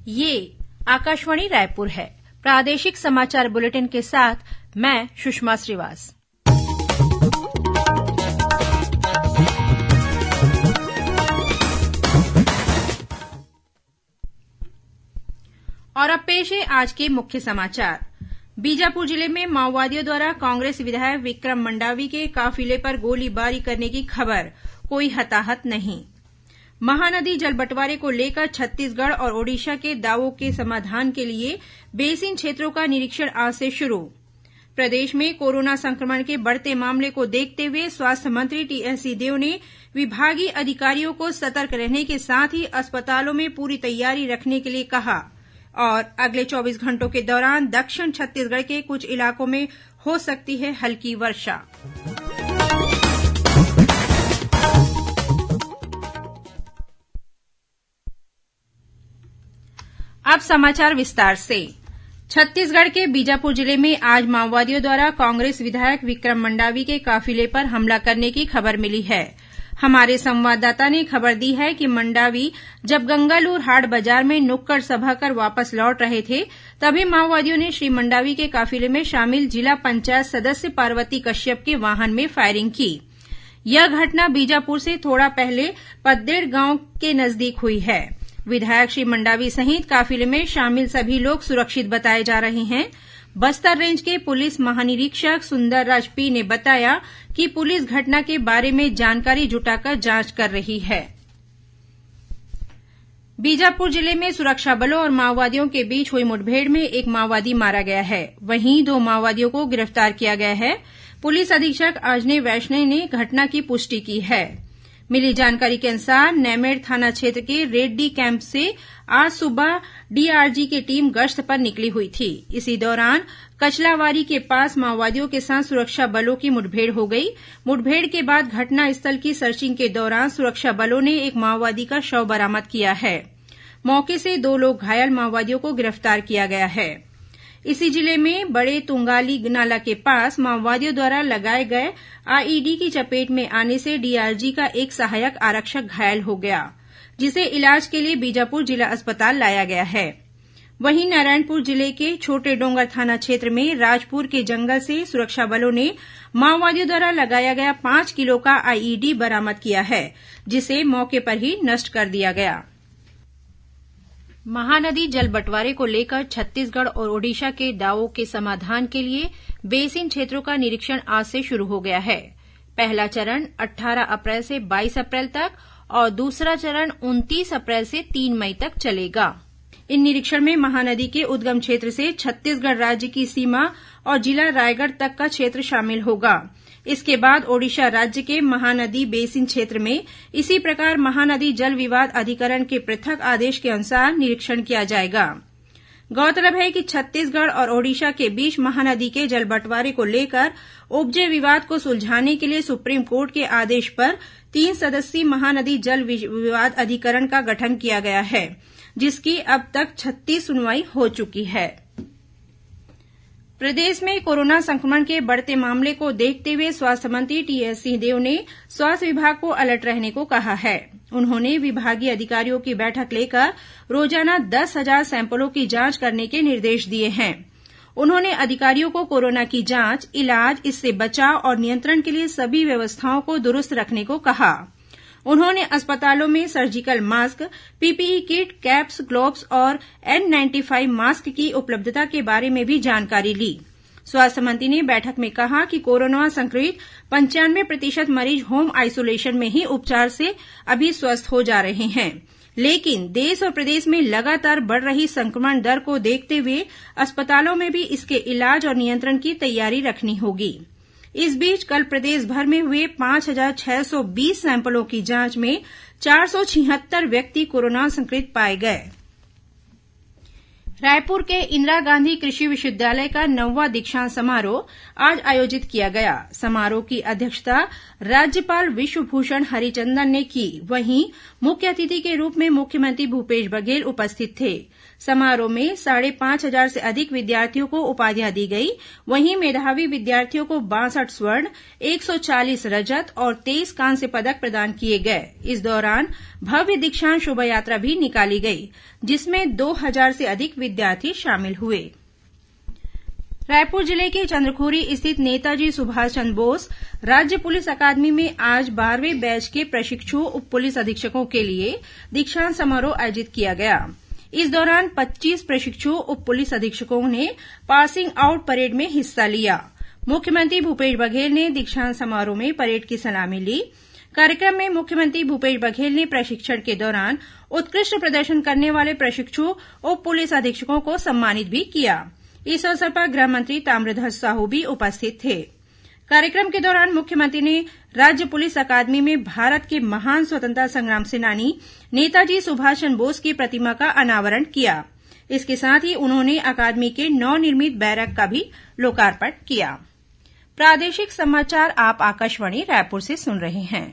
ये आकाशवाणी रायपुर है। प्रादेशिक समाचार बुलेटिन के साथ मैं सुषमा श्रीवास। और अब पेश है आज के मुख्य समाचार। बीजापुर जिले में माओवादियों द्वारा कांग्रेस विधायक विक्रम मंडावी के काफिले पर गोलीबारी करने की खबर, कोई हताहत नहीं। महानदी जल बंटवारे को लेकर छत्तीसगढ़ और ओडिशा के दावों के समाधान के लिए बेसिन क्षेत्रों का निरीक्षण आज से शुरू। प्रदेश में कोरोना संक्रमण के बढ़ते मामले को देखते हुए स्वास्थ्य मंत्री टीएस सिंहदेव ने विभागीय अधिकारियों को सतर्क रहने के साथ ही अस्पतालों में पूरी तैयारी रखने के लिए कहा। और अगले 24 घंटों के दौरान दक्षिण छत्तीसगढ़ के कुछ इलाकों में हो सकती है हल्की वर्षा। अब समाचार विस्तार से। छत्तीसगढ़ के बीजापुर जिले में आज माओवादियों द्वारा कांग्रेस विधायक विक्रम मंडावी के काफिले पर हमला करने की खबर मिली है। हमारे संवाददाता ने खबर दी है कि मंडावी जब गंगालूर हाट बाजार में नुक्कड़ सभा कर वापस लौट रहे थे, तभी माओवादियों ने श्री मंडावी के काफिले में शामिल जिला पंचायत सदस्य पार्वती कश्यप के वाहन में फायरिंग की। यह घटना बीजापुर से थोड़ा पहले पद्देड़ गांव के नजदीक हुई है। विधायक श्री मंडावी सहित काफिले में शामिल सभी लोग सुरक्षित बताए जा रहे हैं। बस्तर रेंज के पुलिस महानिरीक्षक सुंदरराज पी ने बताया कि पुलिस घटना के बारे में जानकारी जुटाकर जांच कर रही है। बीजापुर जिले में सुरक्षा बलों और माओवादियों के बीच हुई मुठभेड़ में एक माओवादी मारा गया है, वहीं 2 माओवादियों को गिरफ्तार किया गया है। पुलिस अधीक्षक अजय वैष्णव ने घटना की पुष्टि की है। मिली जानकारी के अनुसार नेमेड़ थाना क्षेत्र के रेड्डी कैंप से आज सुबह डीआरजी की टीम गश्त पर निकली हुई थी। इसी दौरान कचलावारी के पास माओवादियों के साथ सुरक्षा बलों की मुठभेड़ हो गई। मुठभेड़ के बाद घटनास्थल की सर्चिंग के दौरान सुरक्षा बलों ने एक माओवादी का शव बरामद किया है। मौके से 2 लोग घायल माओवादियों को गिरफ्तार किया गया है। इसी जिले में बड़े तुंगाली नाला के पास माओवादियों द्वारा लगाए गए आईईडी की चपेट में आने से डीआरजी का एक सहायक आरक्षक घायल हो गया, जिसे इलाज के लिए बीजापुर जिला अस्पताल लाया गया है। वहीं नारायणपुर जिले के छोटे डोंगर थाना क्षेत्र में राजपुर के जंगल से सुरक्षा बलों ने माओवादियों द्वारा लगाया गया 5 किलो का आईईडी बरामद किया है, जिसे मौके पर ही नष्ट कर दिया गया। महानदी जल बंटवारे को लेकर छत्तीसगढ़ और ओडिशा के दावों के समाधान के लिए बेसिन क्षेत्रों का निरीक्षण आज से शुरू हो गया है। पहला चरण 18 अप्रैल से 22 अप्रैल तक और दूसरा चरण 29 अप्रैल से 3 मई तक चलेगा। इन निरीक्षण में महानदी के उद्गम क्षेत्र से छत्तीसगढ़ राज्य की सीमा और जिला रायगढ़ तक का क्षेत्र शामिल होगा। इसके बाद ओडिशा राज्य के महानदी बेसिन क्षेत्र में इसी प्रकार महानदी जल विवाद अधिकरण के पृथक आदेश के अनुसार निरीक्षण किया जाएगा। गौरतलब है कि छत्तीसगढ़ और ओडिशा के बीच महानदी के जल बंटवारे को लेकर उपजे विवाद को सुलझाने के लिए सुप्रीम कोर्ट के आदेश पर 3 सदस्यीय महानदी जल विवाद अधिकरण का गठन किया गया है, जिसकी अब तक 36 सुनवाई हो चुकी है। प्रदेश में कोरोना संक्रमण के बढ़ते मामले को देखते हुए स्वास्थ्य मंत्री टीएस सिंहदेव ने स्वास्थ्य विभाग को अलर्ट रहने को कहा है। उन्होंने विभागीय अधिकारियों की बैठक लेकर रोजाना 10,000 सैंपलों की जांच करने के निर्देश दिए हैं। उन्होंने अधिकारियों को कोरोना की जांच, इलाज, इससे बचाव और नियंत्रण के लिए सभी व्यवस्थाओं को दुरुस्त रखने को कहा। उन्होंने अस्पतालों में surgical mask, PPE kit, caps, gloves और N95 मास्क की उपलब्धता के बारे में भी जानकारी ली। स्वास्थ्य मंत्री ने बैठक में कहा कि कोरोना संक्रमित 95% मरीज होम आइसोलेशन में ही उपचार से अभी स्वस्थ हो जा रहे हैं, लेकिन देश और प्रदेश में लगातार बढ़ रही संक्रमण दर को देखते हुए अस्पतालों में भी इसके इलाज और नियंत्रण की तैयारी रखनी होगी। इस बीच कल प्रदेश भर में हुए 5,620 सैंपलों की जांच में 476 व्यक्ति कोरोना संक्रमित पाए गए। रायपुर के इंदिरा गांधी कृषि विश्वविद्यालय का 9वां दीक्षांत समारोह आज आयोजित किया गया। समारोह की अध्यक्षता राज्यपाल विश्वभूषण हरिचंदन ने की। वहीं मुख्य अतिथि के रूप में मुख्यमंत्री भूपेश बघेल उपस्थित थे। समारोह में 5,500 से अधिक विद्यार्थियों को उपाधियां दी गई। वहीं मेधावी विद्यार्थियों को 62 स्वर्ण, 140 रजत और 23 कांस्य पदक प्रदान किए गए। इस दौरान भव्य दीक्षांत शोभायात्रा भी निकाली गई, जिसमें 2,000 से अधिक विद्यार्थी शामिल हुए। रायपुर जिले के चंद्रखुरी स्थित नेताजी सुभाष चंद्र बोस राज्य पुलिस अकादमी में आज 12वें बैच के प्रशिक्षु उप पुलिस अधीक्षकों के लिए दीक्षांत समारोह आयोजित किया गया। इस दौरान 25 प्रशिक्षु उप पुलिस अधीक्षकों ने पासिंग आउट परेड में हिस्सा लिया। मुख्यमंत्री भूपेश बघेल ने दीक्षांत समारोह में परेड की सलामी ली। कार्यक्रम में मुख्यमंत्री भूपेश बघेल ने प्रशिक्षण के दौरान उत्कृष्ट प्रदर्शन करने वाले प्रशिक्षु उप पुलिस अधीक्षकों को सम्मानित भी किया। इस अवसर पर गृह मंत्री ताम्रध्वज साहू भी उपस्थित थे। कार्यक्रम के दौरान मुख्यमंत्री ने राज्य पुलिस अकादमी में भारत के महान स्वतंत्रता संग्राम सेनानी नेताजी सुभाष चंद्र बोस की प्रतिमा का अनावरण किया। इसके साथ ही उन्होंने अकादमी के नवनिर्मित बैरक का भी लोकार्पण किया। प्रादेशिक समाचार आप आकाशवाणी रायपुर से सुन रहे हैं।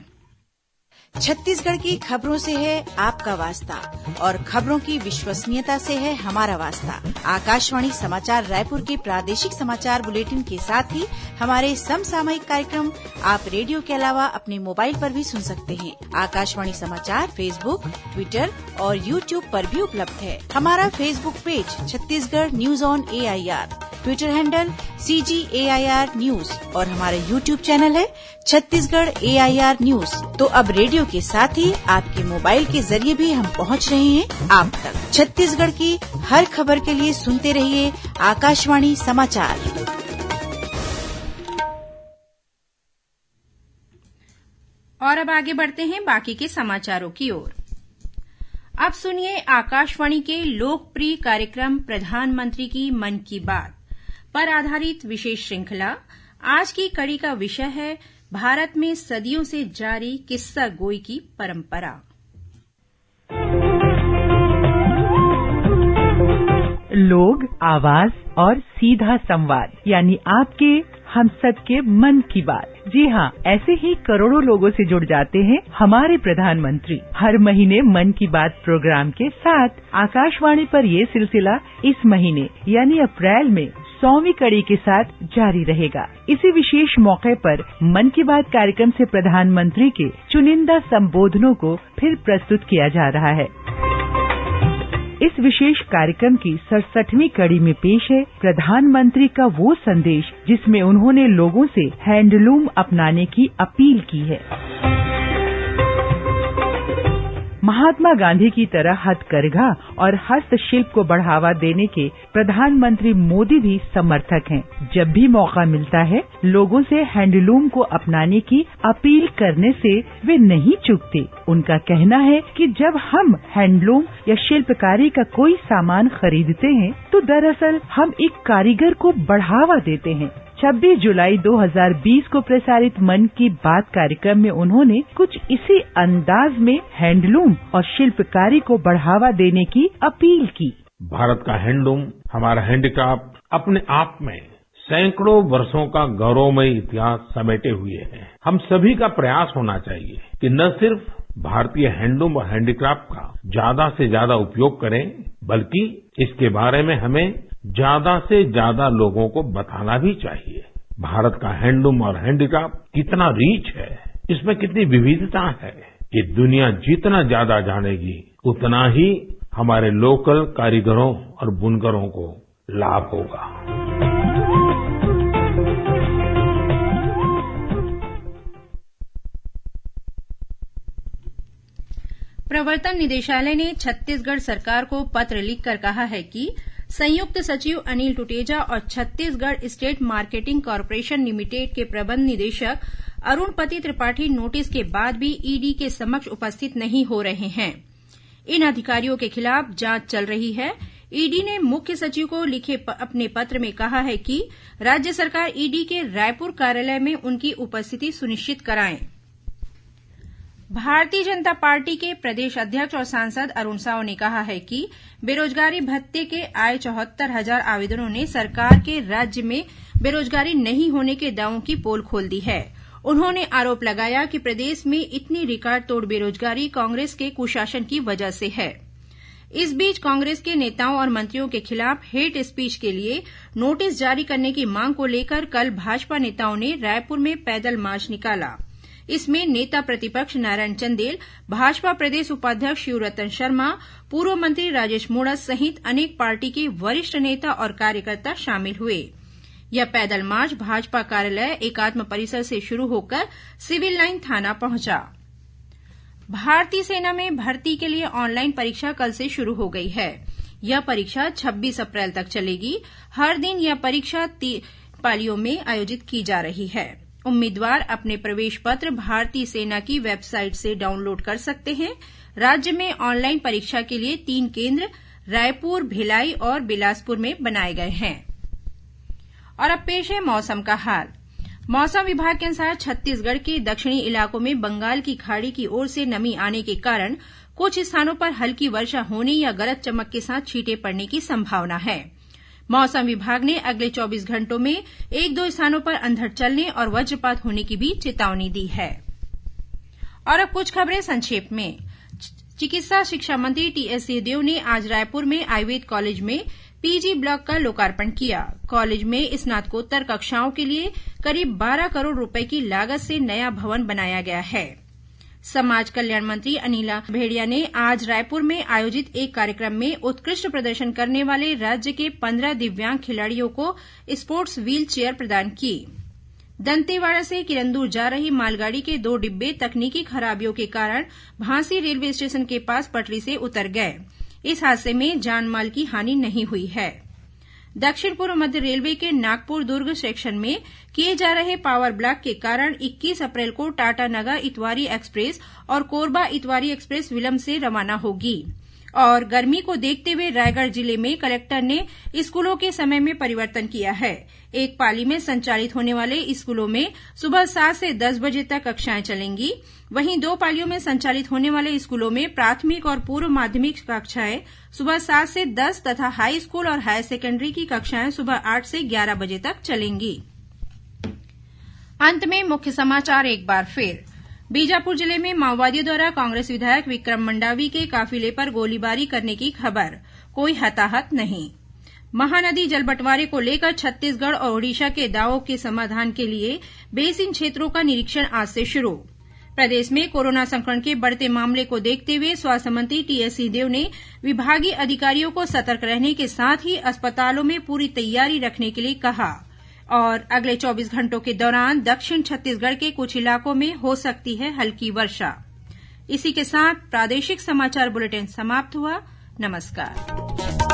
छत्तीसगढ़ की खबरों से है आपका वास्ता और खबरों की विश्वसनीयता से है हमारा वास्ता। आकाशवाणी समाचार रायपुर के प्रादेशिक समाचार बुलेटिन के साथ ही हमारे समसामयिक कार्यक्रम आप रेडियो के अलावा अपने मोबाइल पर भी सुन सकते हैं। आकाशवाणी समाचार फेसबुक, ट्विटर और यूट्यूब पर भी उपलब्ध है। हमारा Facebook page Chhattisgarh news on AIR, Twitter handle CGAIR news और हमारा यूट्यूब चैनल है छत्तीसगढ़ AIR न्यूज। तो अब रेडियो के साथ ही आपके मोबाइल के जरिए भी हम पहुंच रहे हैं आप तक। छत्तीसगढ़ की हर खबर के लिए सुनते रहिए आकाशवाणी समाचार। और अब आगे बढ़ते हैं बाकी के समाचारों की ओर। अब सुनिए आकाशवाणी के लोकप्रिय कार्यक्रम प्रधानमंत्री की मन की बात पर आधारित विशेष श्रृंखला। आज की कड़ी का विषय है भारत में सदियों से जारी किस्सा गोई की परंपरा। लोग, आवाज और सीधा संवाद, यानी आपके हम सबके मन की बात। जी हाँ, ऐसे ही करोड़ों लोगों से जुड़ जाते हैं हमारे प्रधानमंत्री। हर महीने मन की बात प्रोग्राम के साथ आकाशवाणी पर ये सिलसिला इस महीने यानी अप्रैल में 100वीं कड़ी के साथ जारी रहेगा। इसी विशेष मौके पर मन की बात कार्यक्रम से प्रधानमंत्री के चुनिंदा संबोधनों को फिर प्रस्तुत किया जा रहा है। इस विशेष कार्यक्रम की 67वीं कड़ी में पेश है प्रधानमंत्री का वो संदेश जिसमें उन्होंने लोगों से हैंडलूम अपनाने की अपील की है। महात्मा गांधी की तरह हथकरघा और हस्तशिल्प को बढ़ावा देने के प्रधानमंत्री मोदी भी समर्थक हैं। जब भी मौका मिलता है, लोगों से हैंडलूम को अपनाने की अपील करने से वे नहीं चूकते। उनका कहना है कि जब हम हैंडलूम या शिल्पकारी का कोई सामान खरीदते हैं, तो दरअसल हम एक कारीगर को बढ़ावा देते हैं। 26 जुलाई 2020 को प्रसारित मन की बात कार्यक्रम में उन्होंने कुछ इसी अंदाज में हैंडलूम और शिल्पकारी को बढ़ावा देने की अपील की। भारत का हैंडलूम, हमारा हैंडीक्राफ्ट अपने आप में सैकड़ों वर्षों का गौरवमय इतिहास समेटे हुए है। हम सभी का प्रयास होना चाहिए कि न सिर्फ भारतीय हैंडलूम और हैंडीक्राफ्ट का ज्यादा से ज्यादा उपयोग करें, बल्कि इसके बारे में हमें ज्यादा से ज्यादा लोगों को बताना भी चाहिए। भारत का हैंडलूम और हैंडीक्राफ्ट कितना रीच है, इसमें कितनी विविधता है, ये दुनिया जितना ज्यादा जानेगी उतना ही हमारे लोकल कारीगरों और बुनकरों को लाभ होगा। प्रवर्तन निदेशालय ने छत्तीसगढ़ सरकार को पत्र लिखकर कहा है कि संयुक्त सचिव अनिल टुटेजा और Chhattisgarh state marketing corporation limited के प्रबंध निदेशक अरुणपति त्रिपाठी नोटिस के बाद भी ईडी के समक्ष उपस्थित नहीं हो रहे हैं। इन अधिकारियों के खिलाफ जांच चल रही है। ईडी ने मुख्य सचिव को लिखे अपने पत्र में कहा है कि राज्य सरकार ईडी के रायपुर कार्यालय में उनकी उपस्थिति सुनिश्चित कराए। भारतीय जनता पार्टी के प्रदेश अध्यक्ष और सांसद अरुण साव ने कहा है कि बेरोजगारी भत्ते के आए 74,000 आवेदनों ने सरकार के राज्य में बेरोजगारी नहीं होने के दावों की पोल खोल दी है। उन्होंने आरोप लगाया कि प्रदेश में इतनी रिकॉर्ड तोड़ बेरोजगारी कांग्रेस के कुशासन की वजह से है। इस बीच कांग्रेस के नेताओं और मंत्रियों के खिलाफ हेट स्पीच के लिए नोटिस जारी करने की मांग को लेकर कल भाजपा नेताओं ने रायपुर में पैदल मार्च निकाला। इसमें नेता प्रतिपक्ष नारायण चंदेल, भाजपा प्रदेश उपाध्यक्ष शिवरतन शर्मा, पूर्व मंत्री राजेश मूणत सहित अनेक पार्टी के वरिष्ठ नेता और कार्यकर्ता शामिल हुए। यह पैदल मार्च भाजपा कार्यालय एकात्म परिसर से शुरू होकर सिविल लाइन थाना पहुंचा। भारतीय सेना में भर्ती के लिए ऑनलाइन परीक्षा कल से शुरू हो गई है। यह परीक्षा 26 अप्रैल तक चलेगी। हर दिन यह परीक्षा 3 पालियों में आयोजित की जा रही है। उम्मीदवार अपने प्रवेश पत्र भारतीय सेना की वेबसाइट से डाउनलोड कर सकते हैं। राज्य में ऑनलाइन परीक्षा के लिए 3 केंद्र रायपुर, भिलाई और बिलासपुर में बनाए गए हैं। और अब पेश है मौसम का हाल। मौसम विभाग के अनुसार छत्तीसगढ़ के दक्षिणी इलाकों में बंगाल की खाड़ी की ओर से नमी आने के कारण कुछ स्थानों पर हल्की वर्षा होने या गरज चमक के साथ छींटे पड़ने की संभावना है। मौसम विभाग ने अगले 24 घंटों में 1-2 स्थानों पर अंधड़ चलने और वज्रपात होने की भी चेतावनी दी है। और अब कुछ खबरें संक्षेप में। चिकित्सा शिक्षा मंत्री टीएस सिंहदेव ने आज रायपुर में आयुर्वेद कॉलेज में पीजी ब्लॉक का लोकार्पण किया। कॉलेज में स्नातकोत्तर कक्षाओं के लिए करीब 12 करोड़ रुपए की लागत से नया भवन बनाया गया है। समाज कल्याण मंत्री अनिला भेड़िया ने आज रायपुर में आयोजित एक कार्यक्रम में उत्कृष्ट प्रदर्शन करने वाले राज्य के 15 दिव्यांग खिलाड़ियों को स्पोर्ट्स व्हील चेयर प्रदान की। दंतेवाड़ा से किरंदुल जा रही मालगाड़ी के 2 डिब्बे तकनीकी खराबियों के कारण भांसी रेलवे स्टेशन के पास पटरी से उतर गए। इस हादसे में जानमाल की हानि नहीं हुई है। दक्षिण पूर्व मध्य रेलवे के नागपुर दुर्ग सेक्शन में किए जा रहे पावर ब्लॉक के कारण 21 अप्रैल को टाटानगर इतवारी एक्सप्रेस और कोरबा इतवारी एक्सप्रेस विलंब से रवाना होगी। और गर्मी को देखते हुए रायगढ़ जिले में कलेक्टर ने स्कूलों के समय में परिवर्तन किया है। एक पाली में संचालित होने वाले स्कूलों में सुबह 7 से 10 बजे तक कक्षाएं चलेंगी। वहीं 2 पालियों में संचालित होने वाले स्कूलों में प्राथमिक और पूर्व माध्यमिक कक्षाएं सुबह 7 से 10 तथा हाई स्कूल और हायर सेकेंडरी की कक्षाएं सुबह 8 से 11 बजे तक चलेंगी। अंत में मुख्य समाचार एक बार फिर। बीजापुर जिले में माओवादियों द्वारा कांग्रेस विधायक विक्रम मंडावी के काफिले पर गोलीबारी करने की खबर। कोई हताहत नहीं। महानदी जल बंटवारे को लेकर छत्तीसगढ़ और ओडिशा के दावों के समाधान के लिए बेसिन क्षेत्रों का निरीक्षण आज से शुरू। प्रदेश में कोरोना संक्रमण के बढ़ते मामले को देखते हुए स्वास्थ्य मंत्री टीएस सिंहदेव ने विभागीय अधिकारियों को सतर्क रहने के साथ ही अस्पतालों में पूरी तैयारी रखने के लिए कहा। और अगले 24 घंटों के दौरान दक्षिण छत्तीसगढ़ के कुछ इलाकों में हो सकती है हल्की वर्षा। इसी के साथ प्रादेशिक समाचार बुलेटिन समाप्त हुआ। नमस्कार।